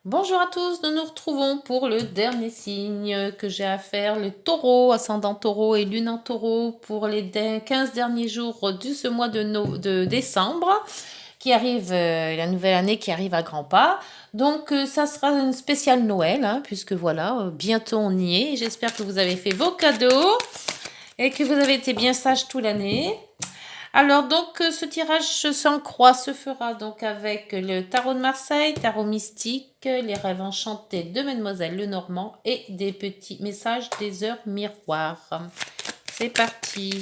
Bonjour à tous, nous nous retrouvons pour le dernier signe que j'ai à faire, le taureau, ascendant taureau et lune en taureau pour les 15 derniers jours de ce mois de décembre qui arrive, la nouvelle année qui arrive à grands pas. Donc ça sera une spéciale Noël, hein, puisque voilà, bientôt on y est. J'espère que vous avez fait vos cadeaux et que vous avez été bien sages toute l'année. Alors donc ce tirage sans croix se fera donc avec le tarot de Marseille, tarot mystique, les rêves enchantés de Mademoiselle Lenormand et des petits messages des heures miroirs. C'est parti.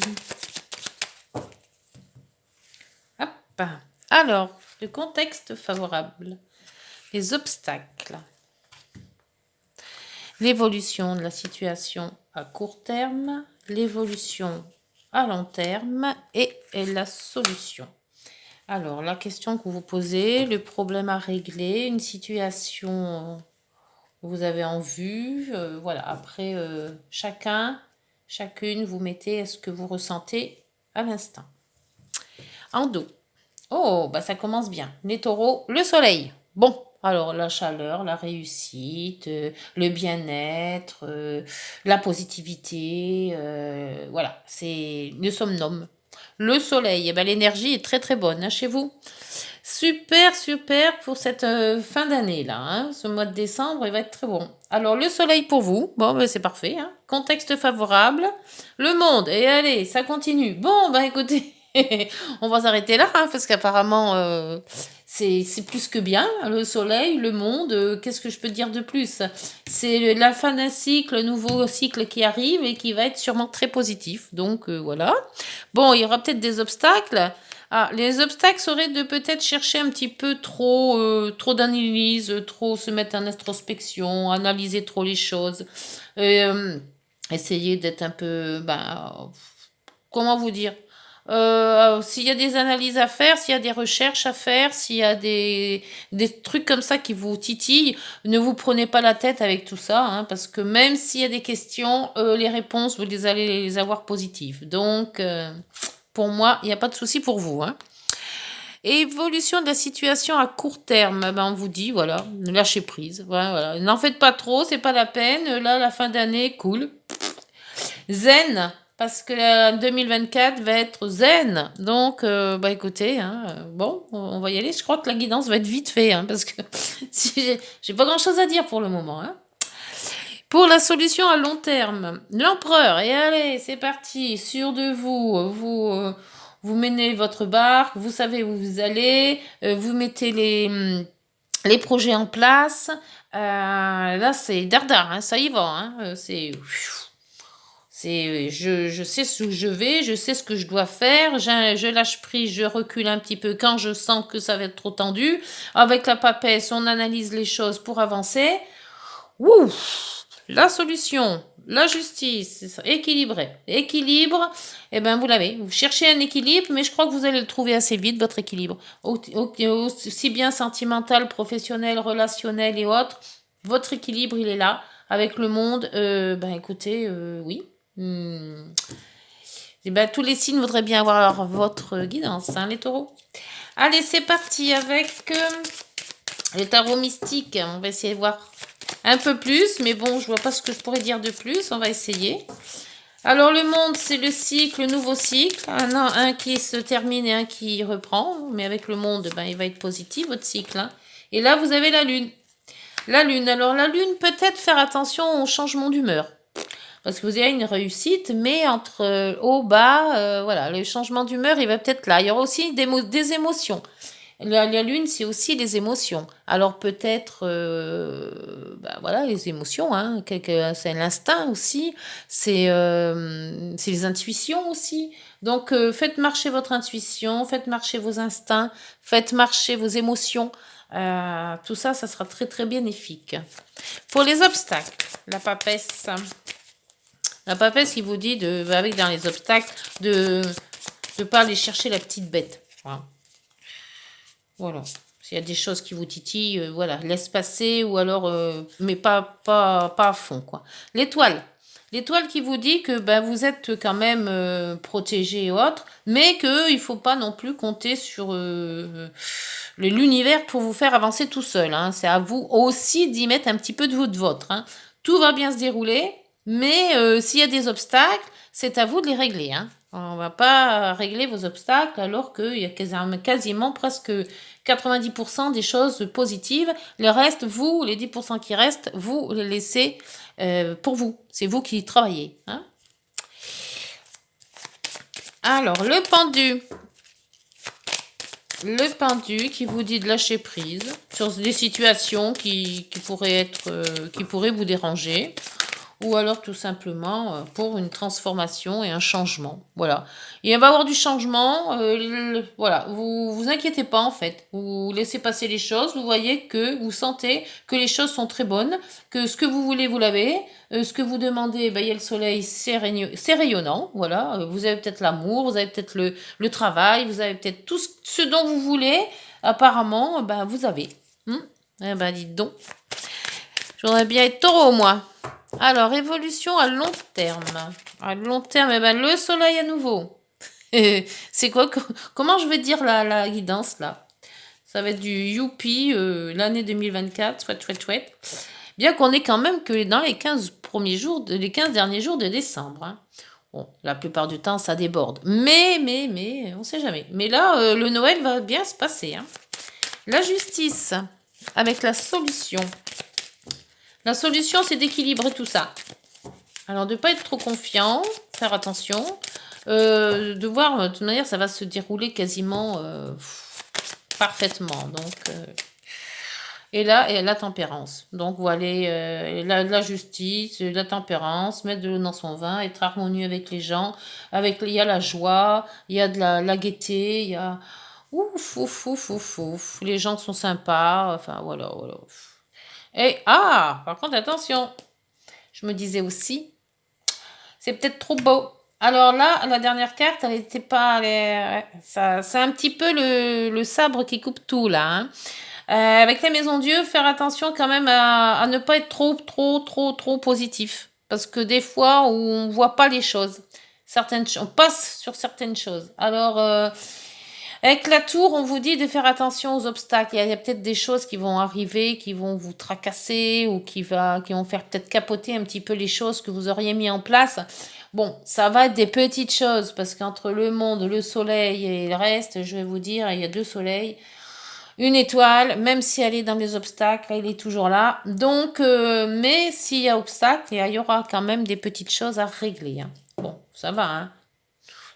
Hop. Alors, le contexte favorable, les obstacles, l'évolution de la situation à court terme, l'évolution à long terme et la solution. Alors, la question que vous posez, le problème à régler, une situation que vous avez en vue. Voilà, après, chacune, vous mettez ce que vous ressentez à l'instant. En dos. Oh, bah ça commence bien. Les taureaux, le soleil. Bon, alors la chaleur, la réussite, le bien-être, la positivité, voilà, c'est le somnum. Le soleil, eh ben, l'énergie est très très bonne hein, chez vous. Super, super pour cette fin d'année là. Hein. Ce mois de décembre, il va être très bon. Alors, le soleil pour vous. Bon, ben, c'est parfait. Hein. Contexte favorable. Le monde. Et allez, ça continue. Bon, ben écoutez, on va s'arrêter là hein, parce qu'apparemment, c'est plus que bien. Le soleil, le monde. Qu'est-ce que je peux dire de plus? C'est la fin d'un cycle, un nouveau cycle qui arrive et qui va être sûrement très positif. Donc, voilà. Bon, il y aura peut-être des obstacles. Ah, les obstacles seraient de peut-être chercher un petit peu trop d'analyse, trop se mettre en introspection, analyser trop les choses, essayer d'être un peu, comment vous dire, s'il y a des analyses à faire, s'il y a des recherches à faire, s'il y a des trucs comme ça qui vous titillent, ne vous prenez pas la tête avec tout ça, hein, parce que même s'il y a des questions, les réponses, vous allez les avoir positives. Donc, pour moi, il n'y a pas de souci pour vous. Hein. Évolution de la situation à court terme, ben on vous dit, voilà, lâchez prise. Voilà. N'en faites pas trop, c'est pas la peine. Là, la fin d'année, cool. Zen, parce que 2024 va être zen. Donc, bah écoutez, hein, bon, on va y aller. Je crois que la guidance va être vite fait, hein, parce que si j'ai pas grand-chose à dire pour le moment. Hein. Pour la solution à long terme, l'empereur, et allez, c'est parti, sûr de vous, vous menez votre barque, vous savez où vous allez, vous mettez les projets en place. Là, c'est dardard, hein, ça y va, hein, je sais où je vais, je sais ce que je dois faire, je lâche prise, je recule un petit peu quand je sens que ça va être trop tendu. Avec la papesse, on analyse les choses pour avancer. Ouh, la solution, la justice, équilibré. Équilibre, eh ben vous l'avez. Vous cherchez un équilibre, mais je crois que vous allez le trouver assez vite, votre équilibre. Aussi bien sentimental, professionnel, relationnel et autres, votre équilibre, il est là. Avec le monde, ben écoutez, oui. Eh ben, tous les signes voudraient bien avoir votre guidance, hein, les taureaux. Allez, c'est parti avec le tarot mystique. On va essayer de voir un peu plus, mais bon, je vois pas ce que je pourrais dire de plus. On va essayer. Alors, le monde, c'est le cycle, le nouveau cycle. Un qui se termine et un qui reprend. Mais avec le monde, ben, il va être positif, votre cycle. Hein. Et là, vous avez la lune. La lune. Alors, la lune, peut-être faire attention au changement d'humeur. Parce que vous avez une réussite, mais entre haut, bas, voilà, le changement d'humeur, il va peut-être là. Il y aura aussi des émotions. La lune, c'est aussi les émotions. Alors peut-être, voilà, les émotions, hein, c'est l'instinct aussi, c'est les intuitions aussi. Donc faites marcher votre intuition, faites marcher vos instincts, faites marcher vos émotions. Tout ça, ça sera très très bénéfique. Pour les obstacles, la papesse. La papesse qui vous dit, avec dans les obstacles, de ne pas aller chercher la petite bête. Voilà. Voilà. S'il y a des choses qui vous titillent, voilà, laisse passer ou alors, mais pas à fond, quoi. L'étoile. L'étoile qui vous dit que ben, vous êtes quand même protégé et autres, mais qu'il ne faut pas non plus compter sur l'univers pour vous faire avancer tout seul. Hein. C'est à vous aussi d'y mettre un petit peu de vôtre. Hein. Tout va bien se dérouler, mais s'il y a des obstacles, c'est à vous de les régler. Hein. On ne va pas régler vos obstacles alors qu'il y a quasiment presque 90% des choses positives. Le reste, vous, les 10% qui restent, vous les laissez pour vous. C'est vous qui travaillez. Hein. Alors, le pendu. Le pendu qui vous dit de lâcher prise sur des situations qui pourraient vous déranger. Ou alors tout simplement pour une transformation et un changement. Voilà. Il va y avoir du changement. Voilà. Vous inquiétez pas en fait. Vous laissez passer les choses. Vous voyez vous sentez que les choses sont très bonnes, que ce que vous voulez, vous l'avez. Ce que vous demandez, ben, il y a le soleil, c'est rayonnant. Voilà. Vous avez peut-être l'amour, vous avez peut-être le travail, vous avez peut-être tout ce dont vous voulez. Apparemment, ben, vous avez. Eh ben, dites donc. J'aimerais bien être taureau, moi. Alors, évolution à long terme. À long terme, eh ben, le soleil à nouveau. C'est quoi? Comment je vais dire la guidance, là? Ça va être du youpi, l'année 2024, chouette. Bien qu'on est quand même que dans les 15 derniers jours de décembre. Hein. Bon, la plupart du temps, ça déborde. Mais, on sait jamais. Mais là, le Noël va bien se passer. Hein. La justice, avec la solution. La solution, c'est d'équilibrer tout ça. Alors, de ne pas être trop confiant, faire attention, de voir, de toute manière, ça va se dérouler quasiment parfaitement. Donc, et là, la tempérance. Donc, voilà, la justice, la tempérance, mettre de l'eau dans son vin, être harmonieux avec les gens. Il y a la joie, il y a de la gaieté, il y a... Ouf. Les gens sont sympas, enfin, voilà. Et, par contre, attention, je me disais aussi, c'est peut-être trop beau. Alors là, la dernière carte, elle n'était pas... c'est un petit peu le sabre qui coupe tout, là. Hein. Avec la Maison Dieu, faire attention quand même à ne pas être trop positif. Parce que des fois, on ne voit pas les choses. On passe sur certaines choses. Alors... avec la tour, on vous dit de faire attention aux obstacles. Il y a peut-être des choses qui vont arriver, qui vont vous tracasser ou qui vont faire peut-être capoter un petit peu les choses que vous auriez mis en place. Bon, ça va être des petites choses parce qu'entre le monde, le soleil et le reste, je vais vous dire, il y a 2 soleils, une étoile, même si elle est dans les obstacles, elle est toujours là. Donc, mais s'il y a obstacle, il y aura quand même des petites choses à régler. Hein. Bon, ça va, hein.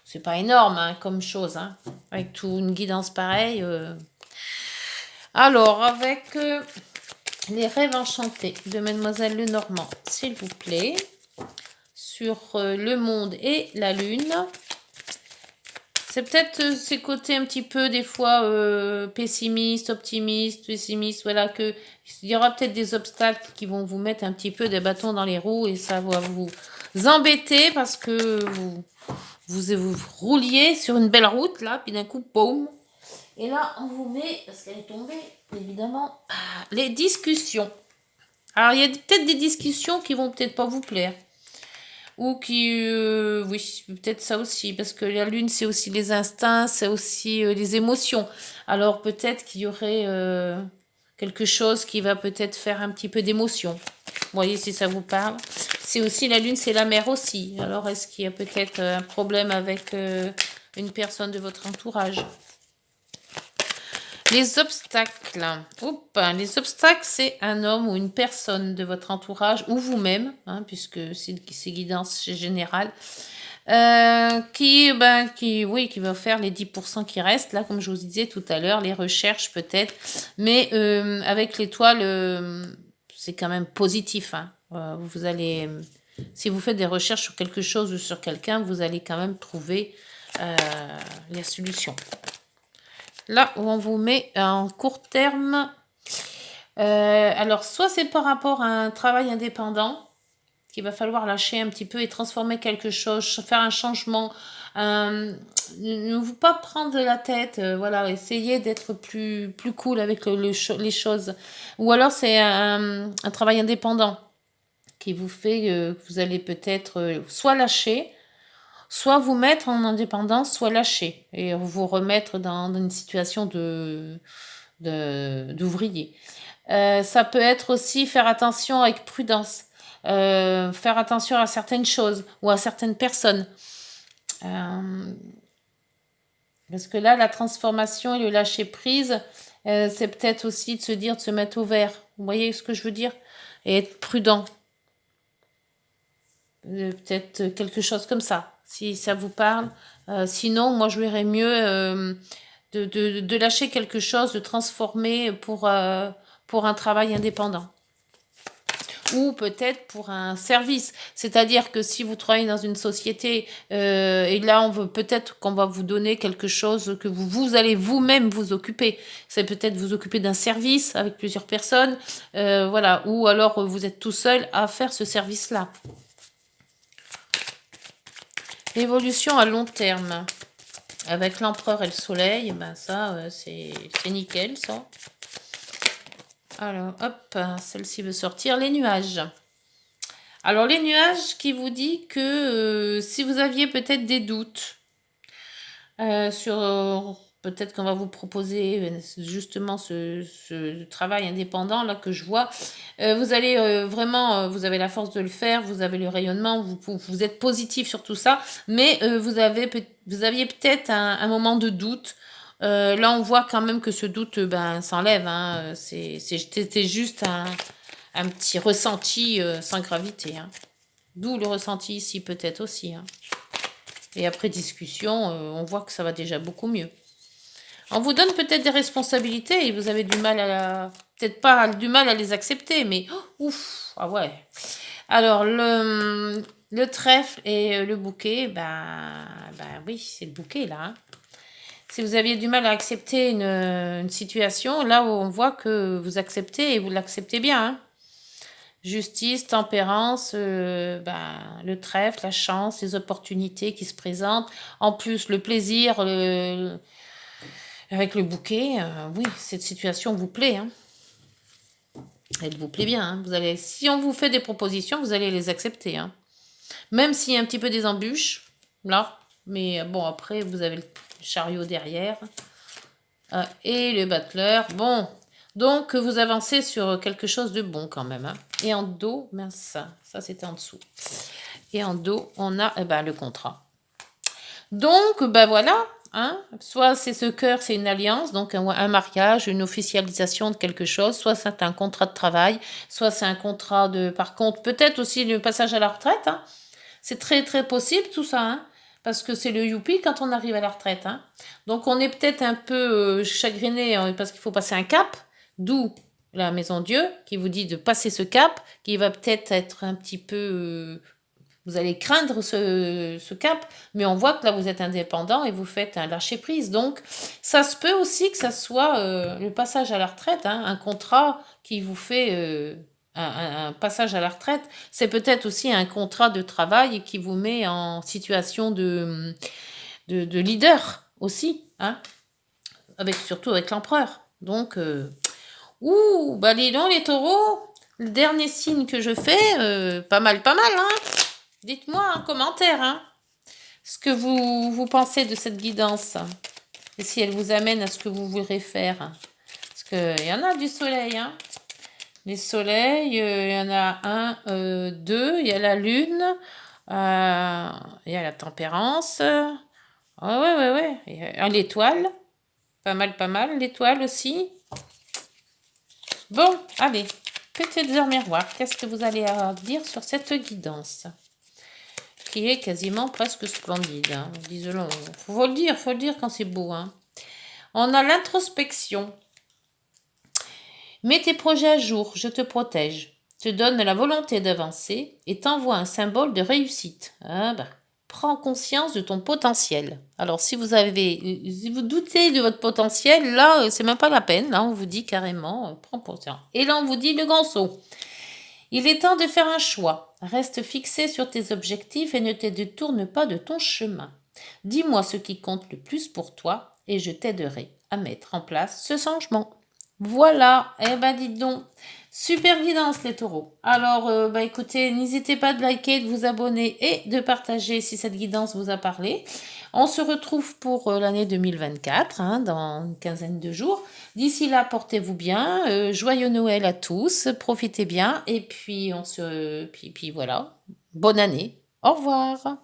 C'est pas énorme hein, comme chose, hein, avec toute une guidance pareille. Alors, avec les rêves enchantés de Mademoiselle Lenormand, s'il vous plaît, sur le monde et la lune. C'est peut-être ces côtés un petit peu des fois pessimistes, optimistes, pessimistes, voilà, que il y aura peut-être des obstacles qui vont vous mettre un petit peu des bâtons dans les roues et ça va vous embêter parce que vous rouliez sur une belle route, là, puis d'un coup, boum. Et là, on vous met, parce qu'elle est tombée, évidemment, les discussions. Alors, il y a peut-être des discussions qui vont peut-être pas vous plaire. Ou qui, oui, peut-être ça aussi, parce que la lune, c'est aussi les instincts, c'est aussi les émotions. Alors, peut-être qu'il y aurait quelque chose qui va peut-être faire un petit peu d'émotion. Vous voyez si ça vous parle. C'est aussi la lune, c'est la mer aussi. Alors, est-ce qu'il y a peut-être un problème avec une personne de votre entourage? Les obstacles. Les obstacles, c'est un homme ou une personne de votre entourage ou vous-même, hein, puisque c'est guidance générale, qui va faire les 10% qui restent, là, comme je vous disais tout à l'heure, les recherches peut-être, mais avec l'étoile, c'est quand même positif. Hein. Vous allez, si vous faites des recherches sur quelque chose ou sur quelqu'un, vous allez quand même trouver la solution. Là où on vous met en court terme, alors soit c'est par rapport à un travail indépendant, qu'il va falloir lâcher un petit peu et transformer quelque chose, faire un changement, ne vous pas prendre la tête, voilà, essayez d'être plus cool avec les choses. Ou alors c'est un travail indépendant qui vous fait que vous allez peut-être soit lâcher, soit vous mettre en indépendance, soit lâcher et vous remettre dans une situation d'ouvrier. Ça peut être aussi faire attention avec prudence, faire attention à certaines choses ou à certaines personnes. Parce que là, la transformation et le lâcher-prise, c'est peut-être aussi de se dire, de se mettre au vert. Vous voyez ce que je veux dire? Et être prudent. Peut-être quelque chose comme ça, si ça vous parle. Sinon, moi, je verrais mieux de lâcher quelque chose, de transformer pour un travail indépendant. Ou peut-être pour un service. C'est-à-dire que si vous travaillez dans une société et là, on veut peut-être qu'on va vous donner quelque chose que vous allez vous-même vous occuper. C'est peut-être vous occuper d'un service avec plusieurs personnes, voilà. Ou alors vous êtes tout seul à faire ce service-là. Évolution à long terme. Avec l'empereur et le soleil, ben ça, c'est nickel, ça. Alors, hop, celle-ci veut sortir. Les nuages. Alors, les nuages qui vous dit que si vous aviez peut-être des doutes sur... peut-être qu'on va vous proposer justement ce travail indépendant là que je vois. Vous allez vraiment, vous avez la force de le faire, vous avez le rayonnement, vous êtes positif sur tout ça, mais vous aviez peut-être un moment de doute. Là, on voit quand même que ce doute s'enlève. Hein. C'était juste un petit ressenti sans gravité. Hein. D'où le ressenti ici peut-être aussi. Hein. Et après discussion, on voit que ça va déjà beaucoup mieux. On vous donne peut-être des responsabilités et vous avez du mal peut-être pas du mal à les accepter, mais ouf, ah ouais. Alors, le trèfle et le bouquet, oui, c'est le bouquet là. Hein. Si vous aviez du mal à accepter une situation, là où on voit que vous acceptez et vous l'acceptez bien. Hein. Justice, tempérance, le trèfle, la chance, les opportunités qui se présentent. En plus, le plaisir, avec le bouquet, oui, cette situation vous plaît. Hein. Elle vous plaît bien. Hein. Si on vous fait des propositions, vous allez les accepter. Hein. Même s'il y a un petit peu des embûches, là. Mais bon, après, vous avez le chariot derrière. Et le battleur. Bon, donc vous avancez sur quelque chose de bon quand même. Hein. Et en dos, mince, ça c'était en dessous. Et en dos, on a le contrat. Donc, voilà. Hein? Soit c'est ce cœur, c'est une alliance, donc un mariage, une officialisation de quelque chose, soit c'est un contrat de travail, soit c'est un contrat de... Par contre, peut-être aussi le passage à la retraite. Hein? C'est très très possible tout ça, hein? Parce que c'est le youpi quand on arrive à la retraite. Hein? Donc on est peut-être un peu chagriné parce qu'il faut passer un cap, d'où la Maison Dieu qui vous dit de passer ce cap, qui va peut-être être un petit peu... vous allez craindre ce cap, mais on voit que là vous êtes indépendant et vous faites un lâcher-prise. Donc ça se peut aussi que ça soit le passage à la retraite, hein, un contrat qui vous fait un passage à la retraite. C'est peut-être aussi un contrat de travail qui vous met en situation de leader aussi, hein, surtout avec l'empereur. Donc, dis donc les taureaux, le dernier signe que je fais, pas mal, hein. Dites-moi en commentaire hein, ce que vous pensez de cette guidance et si elle vous amène à ce que vous voudrez faire. Parce qu'il y en a du soleil. Hein. Les soleils, il y en a un, deux. Il y a la lune. Il y a la tempérance. Ouais. Il y a l'étoile. Pas mal. L'étoile aussi. Bon, allez. Petites heures miroirs. Qu'est-ce que vous allez dire sur cette guidance qui est quasiment presque splendide. Hein. Disons-le. Faut le dire quand c'est beau. Hein. On a l'introspection. Mets tes projets à jour, je te protège. Te donne la volonté d'avancer et t'envoie un symbole de réussite. Prends conscience de ton potentiel. Alors, si vous doutez de votre potentiel, là, c'est même pas la peine. Là, on vous dit carrément, prends conscience. Et là, on vous dit le grand saut. Il est temps de faire un choix. Reste fixé sur tes objectifs et ne te détourne pas de ton chemin. Dis-moi ce qui compte le plus pour toi et je t'aiderai à mettre en place ce changement. Voilà, dites donc, Super guidance les taureaux. Alors, écoutez, n'hésitez pas de liker, de vous abonner et de partager si cette guidance vous a parlé. On se retrouve pour l'année 2024, hein, dans une quinzaine de jours. D'ici là, portez-vous bien. Joyeux Noël à tous. Profitez bien. Et puis, puis voilà. Bonne année. Au revoir.